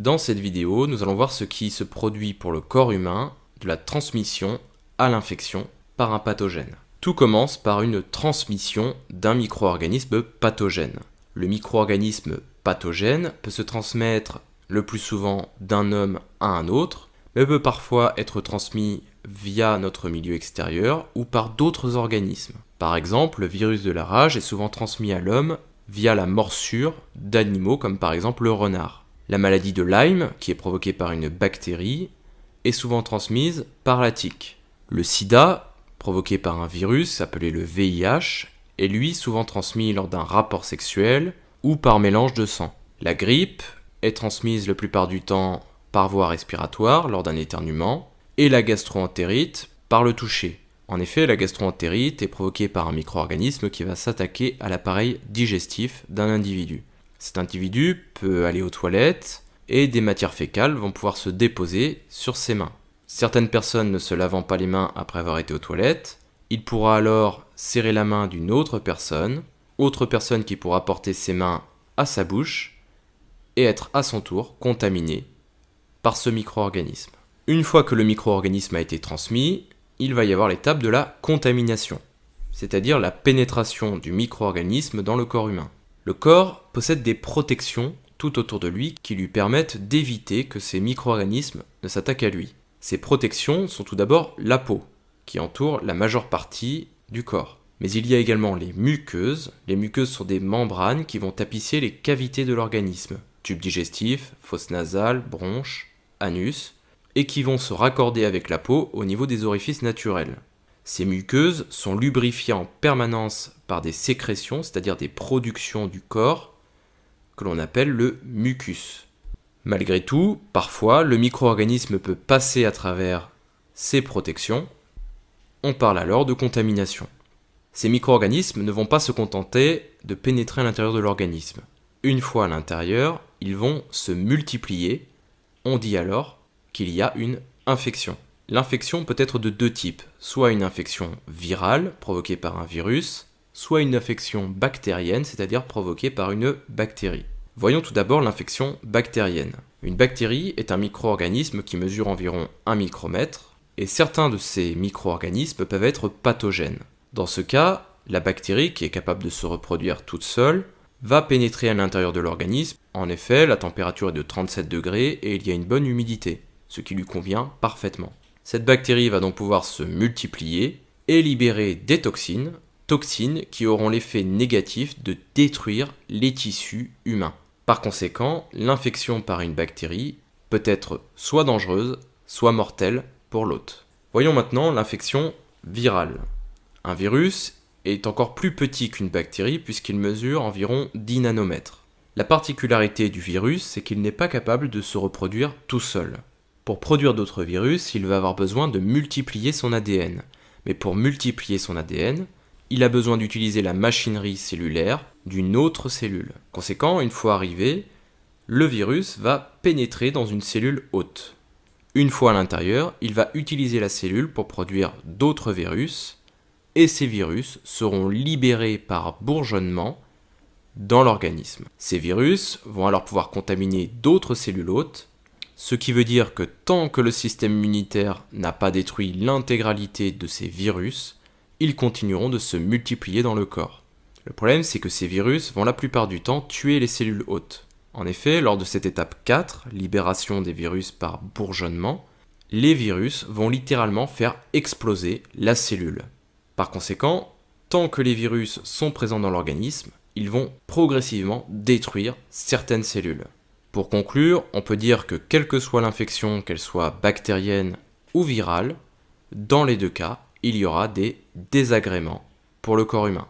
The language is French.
Dans cette vidéo, nous allons voir ce qui se produit pour le corps humain de la transmission à l'infection par un pathogène. Tout commence par une transmission d'un micro-organisme pathogène. Le micro-organisme pathogène peut se transmettre le plus souvent d'un homme à un autre, mais peut parfois être transmis via notre milieu extérieur ou par d'autres organismes. Par exemple, le virus de la rage est souvent transmis à l'homme via la morsure d'animaux comme par exemple le renard. La maladie de Lyme, qui est provoquée par une bactérie, est souvent transmise par la tique. Le sida, provoqué par un virus appelé le VIH, est lui souvent transmis lors d'un rapport sexuel ou par mélange de sang. La grippe est transmise la plupart du temps par voie respiratoire lors d'un éternuement, et la gastro-entérite par le toucher. En effet, la gastro-entérite est provoquée par un micro-organisme qui va s'attaquer à l'appareil digestif d'un individu. Cet individu peut aller aux toilettes et des matières fécales vont pouvoir se déposer sur ses mains. Certaines personnes ne se lavant pas les mains après avoir été aux toilettes, il pourra alors serrer la main d'une autre personne qui pourra porter ses mains à sa bouche et être à son tour contaminé par ce micro-organisme. Une fois que le micro-organisme a été transmis, il va y avoir l'étape de la contamination, c'est-à-dire la pénétration du micro-organisme dans le corps humain. Le corps possède des protections tout autour de lui qui lui permettent d'éviter que ces micro-organismes ne s'attaquent à lui. Ces protections sont tout d'abord la peau, qui entoure la majeure partie du corps. Mais il y a également les muqueuses. Les muqueuses sont des membranes qui vont tapisser les cavités de l'organisme, tube digestif, fosse nasale, bronche, anus, et qui vont se raccorder avec la peau au niveau des orifices naturels. Ces muqueuses sont lubrifiées en permanence par des sécrétions, c'est-à-dire des productions du corps, que l'on appelle le mucus. Malgré tout, parfois, le micro-organisme peut passer à travers ces protections. On parle alors de contamination. Ces micro-organismes ne vont pas se contenter de pénétrer à l'intérieur de l'organisme. Une fois à l'intérieur, ils vont se multiplier. On dit alors qu'il y a une infection. L'infection peut être de deux types, soit une infection virale provoquée par un virus, soit une infection bactérienne, c'est-à-dire provoquée par une bactérie. Voyons tout d'abord l'infection bactérienne. Une bactérie est un micro-organisme qui mesure environ 1 micromètre, et certains de ces micro-organismes peuvent être pathogènes. Dans ce cas, la bactérie, qui est capable de se reproduire toute seule, va pénétrer à l'intérieur de l'organisme. En effet, la température est de 37 degrés et il y a une bonne humidité, ce qui lui convient parfaitement. Cette bactérie va donc pouvoir se multiplier et libérer des toxines qui auront l'effet négatif de détruire les tissus humains. Par conséquent, l'infection par une bactérie peut être soit dangereuse, soit mortelle pour l'hôte. Voyons maintenant l'infection virale. Un virus est encore plus petit qu'une bactérie puisqu'il mesure environ 10 nanomètres. La particularité du virus, c'est qu'il n'est pas capable de se reproduire tout seul. Pour produire d'autres virus, il va avoir besoin de multiplier son ADN. Mais pour multiplier son ADN, il a besoin d'utiliser la machinerie cellulaire d'une autre cellule. Conséquent, une fois arrivé, le virus va pénétrer dans une cellule hôte. Une fois à l'intérieur, il va utiliser la cellule pour produire d'autres virus, et ces virus seront libérés par bourgeonnement dans l'organisme. Ces virus vont alors pouvoir contaminer d'autres cellules hôtes, ce qui veut dire que tant que le système immunitaire n'a pas détruit l'intégralité de ces virus, ils continueront de se multiplier dans le corps. Le problème, c'est que ces virus vont la plupart du temps tuer les cellules hôtes. En effet, lors de cette étape 4, libération des virus par bourgeonnement, les virus vont littéralement faire exploser la cellule. Par conséquent, tant que les virus sont présents dans l'organisme, ils vont progressivement détruire certaines cellules. Pour conclure, on peut dire que quelle que soit l'infection, qu'elle soit bactérienne ou virale, dans les deux cas, il y aura des désagréments pour le corps humain.